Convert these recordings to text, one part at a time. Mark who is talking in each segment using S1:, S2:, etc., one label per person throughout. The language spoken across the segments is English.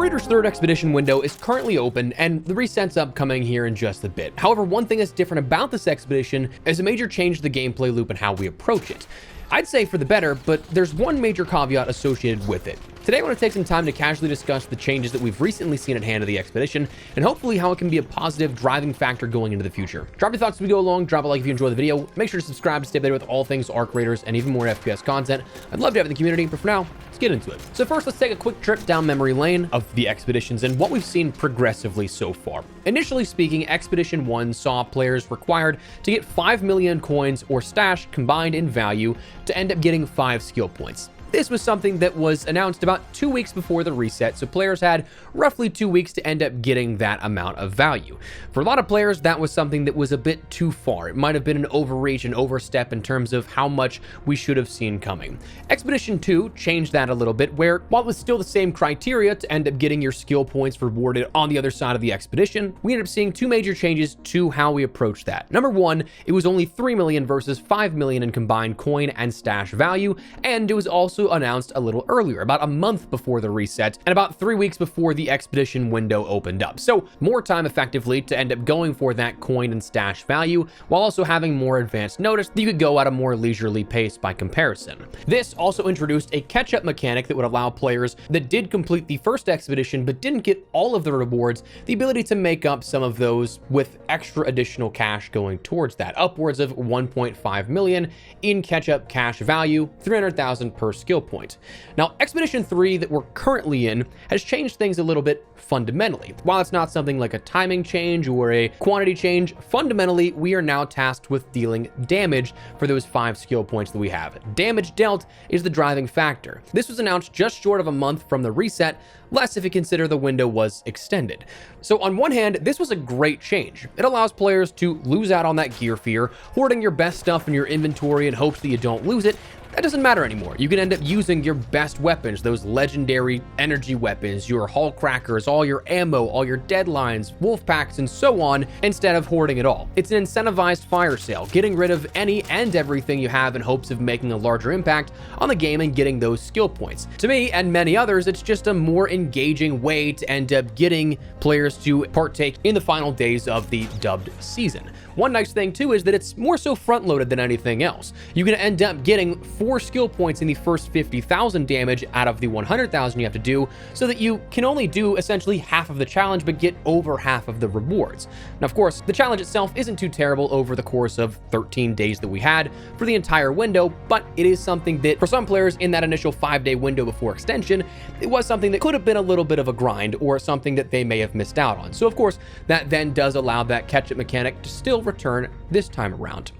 S1: Creator's third expedition window is currently open, and the reset's upcoming here in just a bit. However, one thing that's different about this expedition is a major change to the gameplay loop and how we approach it. I'd say for the better, but there's one major caveat associated with it. Today I want to take some time to casually discuss the changes that we've recently seen at hand of the expedition, and hopefully how it can be a positive driving factor going into the future. Drop your thoughts as we go along, drop a like if you enjoy the video, make sure to subscribe to stay updated with all things Arc Raiders and even more FPS content. I'd love to have it in the community, but for now, let's get into it. So first, let's take a quick trip down memory lane of the expeditions and what we've seen progressively so far. Initially speaking, Expedition 1 saw players required to get 5 million coins or stash combined in value to end up getting 5 skill points. This was something that was announced about 2 weeks before the reset, so players had roughly 2 weeks to end up getting that amount of value. For a lot of players, that was something that was a bit too far. It might have been an overreach and overstep in terms of how much we should have seen coming. Expedition 2 changed that a little bit, where while it was still the same criteria to end up getting your skill points rewarded on the other side of the expedition, we ended up seeing 2 major changes to how we approach that. Number 1, it was only 3 million versus 5 million in combined coin and stash value, and it was also announced a little earlier, about a month before the reset and about 3 weeks before the expedition window opened up. So more time effectively to end up going for that coin and stash value, while also having more advanced notice that you could go at a more leisurely pace by comparison. This also introduced a catch-up mechanic that would allow players that did complete the first expedition but didn't get all of the rewards the ability to make up some of those with extra additional cash going towards that, upwards of 1.5 million in catch-up cash value, 300,000 per skill point. Now, Expedition 3 that we're currently in has changed things a little bit fundamentally. While it's not something like a timing change or a quantity change, fundamentally, we are now tasked with dealing damage for those 5 skill points that we have. Damage dealt is the driving factor. This was announced just short of a month from the reset, less if you consider the window was extended. So on one hand, this was a great change. It allows players to lose out on that gear fear, hoarding your best stuff in your inventory in hopes that you don't lose it. That doesn't matter anymore. You can end up using your best weapons, those legendary energy weapons, your hull crackers, all your ammo, all your deadlines, wolf packs, and so on, instead of hoarding it all. It's an incentivized fire sale, getting rid of any and everything you have in hopes of making a larger impact on the game and getting those skill points. To me and many others, it's just a more engaging way to end up getting players to partake in the final days of the dubbed season. One nice thing too is that it's more so front-loaded than anything else. You can end up getting 4 skill points in the first 50,000 damage out of the 100,000 you have to do, so that you can only do essentially half of the challenge but get over half of the rewards. Now, of course, the challenge itself isn't too terrible over the course of 13 days that we had for the entire window, but it is something that for some players in that initial 5-day window before extension, it was something that could have been a little bit of a grind or something that they may have missed out on. So of course, that then does allow that catch-up mechanic to still return this time around.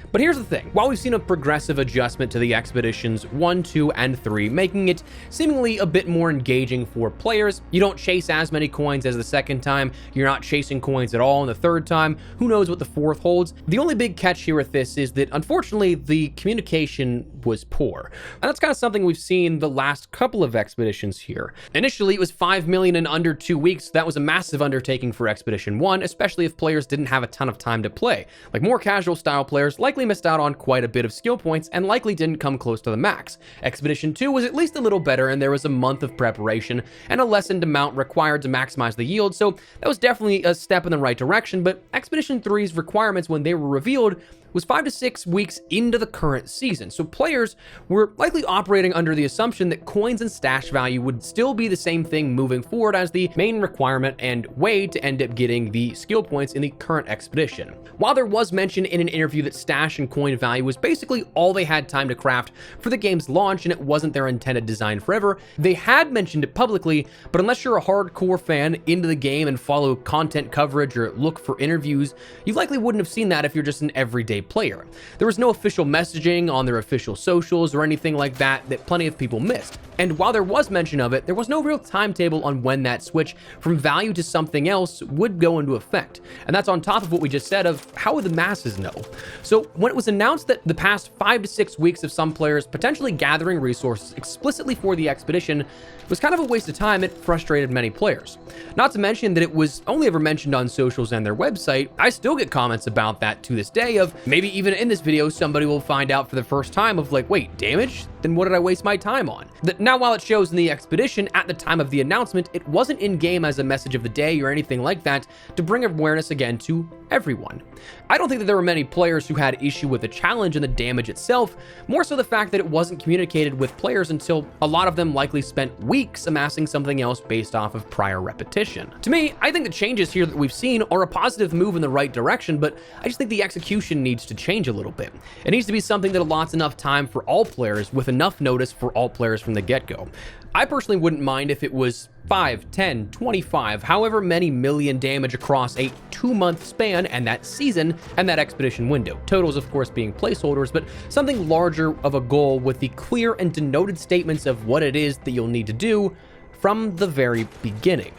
S1: But here's the thing, while we've seen a progressive adjustment to the expeditions 1, 2, and 3, making it seemingly a bit more engaging for players, you don't chase as many coins as the second time, you're not chasing coins at all in the third time, who knows what the fourth holds. The only big catch here with this is that unfortunately the communication was poor. And that's kind of something we've seen the last couple of expeditions here. Initially it was 5 million in under 2 weeks. That was a massive undertaking for Expedition 1, especially if players didn't have a ton of time to play. Like more casual style players likely missed out on quite a bit of skill points and likely didn't come close to the max. Expedition 2 was at least a little better, and there was a month of preparation and a lessened amount required to maximize the yield, so that was definitely a step in the right direction. But Expedition 3's requirements when they were revealed was 5 to 6 weeks into the current season, so players were likely operating under the assumption that coins and stash value would still be the same thing moving forward as the main requirement and way to end up getting the skill points in the current expedition. While there was mention in an interview that stash and coin value was basically all they had time to craft for the game's launch and it wasn't their intended design forever, they had mentioned it publicly, but unless you're a hardcore fan into the game and follow content coverage or look for interviews, you likely wouldn't have seen that if you're just an everyday player. There was no official messaging on their official socials or anything like that that plenty of people missed. And while there was mention of it, there was no real timetable on when that switch from value to something else would go into effect. And that's on top of what we just said of how would the masses know? So when it was announced that the past 5 to 6 weeks of some players potentially gathering resources explicitly for the expedition was kind of a waste of time, it frustrated many players. Not to mention that it was only ever mentioned on socials and their website. I still get comments about that to this day of Maybe even in this video, somebody will find out for the first time of like, wait, damage? Then what did I waste my time on? Now, while it shows in the expedition, at the time of the announcement, it wasn't in-game as a message of the day or anything like that to bring awareness again to everyone. I don't think that there were many players who had issue with the challenge and the damage itself, more so the fact that it wasn't communicated with players until a lot of them likely spent weeks amassing something else based off of prior repetition. To me, I think the changes here that we've seen are a positive move in the right direction, but I just think the execution needs to change a little bit. It needs to be something that allots enough time for all players with enough notice for all players from the get-go. I personally wouldn't mind if it was 5, 10, 25, however many million damage across a 2-month span and that season and that expedition window. Totals, of course, being placeholders, but something larger of a goal with the clear and denoted statements of what it is that you'll need to do from the very beginning.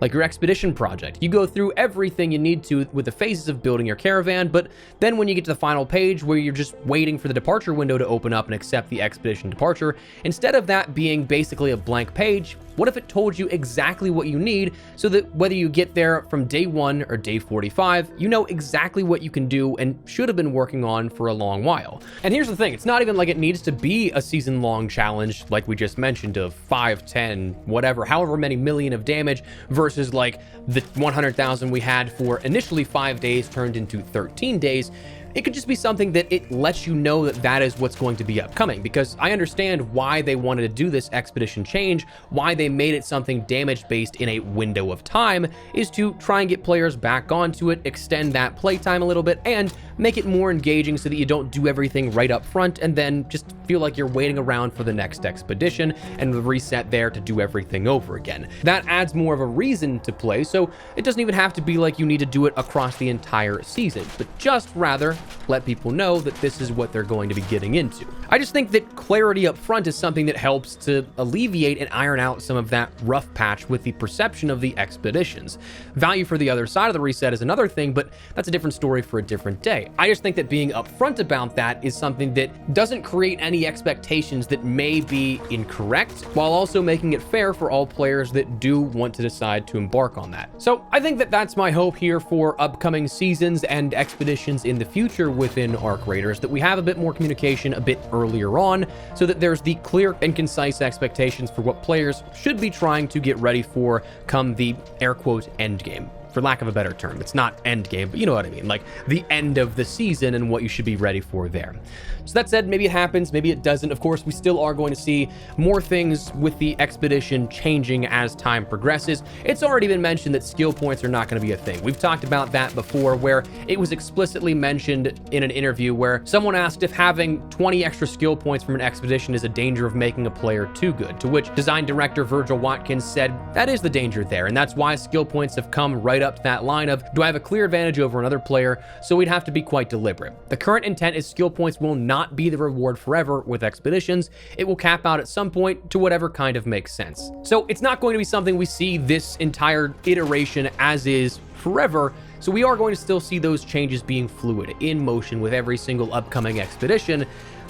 S1: Like your expedition project, you go through everything you need to with the phases of building your caravan, but then when you get to the final page where you're just waiting for the departure window to open up and accept the expedition departure, instead of that being basically a blank page, what if it told you exactly what you need so that whether you get there from day 1 or day 45, you know exactly what you can do and should have been working on for a long while. And here's the thing, it's not even like it needs to be a season-long challenge like we just mentioned of 5, 10, whatever, however many million of damage versus like the 100,000 we had for initially 5 days turned into 13 days. It could just be something that it lets you know that that is what's going to be upcoming, because I understand why they wanted to do this expedition change, why they made it something damage based in a window of time, is to try and get players back onto it, extend that playtime a little bit, and make it more engaging so that you don't do everything right up front and then just feel like you're waiting around for the next expedition and reset there to do everything over again. That adds more of a reason to play, so it doesn't even have to be like you need to do it across the entire season, but just rather let people know that this is what they're going to be getting into. I just think that clarity up front is something that helps to alleviate and iron out some of that rough patch with the perception of the expeditions. Value for the other side of the reset is another thing, but that's a different story for a different day. I just think that being upfront about that is something that doesn't create any expectations that may be incorrect, while also making it fair for all players that do want to decide to embark on that. So I think that that's my hope here for upcoming seasons and expeditions in the future within Arc Raiders, that we have a bit more communication a bit earlier on, so that there's the clear and concise expectations for what players should be trying to get ready for come the air quote end game. For lack of a better term, it's not end game, but you know what I mean, like the end of the season and what you should be ready for there. So that said, maybe it happens, maybe it doesn't. Of course, we still are going to see more things with the expedition changing as time progresses. It's already been mentioned that skill points are not going to be a thing. We've talked about that before, where it was explicitly mentioned in an interview where someone asked if having 20 extra skill points from an expedition is a danger of making a player too good, to which design director Virgil Watkins said that is the danger there, and that's why skill points have come right up to that line of, do I have a clear advantage over another player? So we'd have to be quite deliberate. The current intent is skill points will not be the reward forever with expeditions. It will cap out at some point to whatever kind of makes sense. So it's not going to be something we see this entire iteration as is forever. So we are going to still see those changes being fluid, in motion with every single upcoming expedition.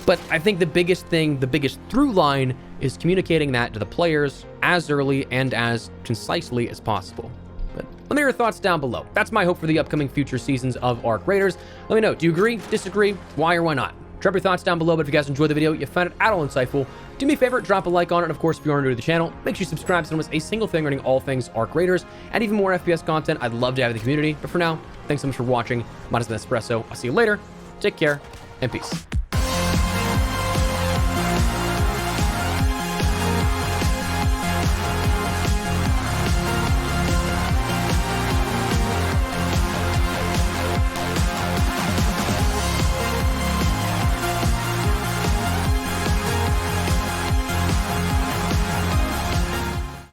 S1: But I think the biggest thing, the biggest through line, is communicating that to the players as early and as concisely as possible. But let me know your thoughts down below. That's my hope for the upcoming future seasons of Arc Raiders. Let me know, do you agree, disagree, why or why not? Drop your thoughts down below, but if you guys enjoyed the video, you found it at all insightful, do me a favor, drop a like on it, and of course, if you are new to the channel, make sure you subscribe so you don't miss a single thing regarding all things Arc Raiders, and even more FPS content I'd love to have in the community. But for now, thanks so much for watching. Mine has been Espresso. I'll see you later. Take care, and peace.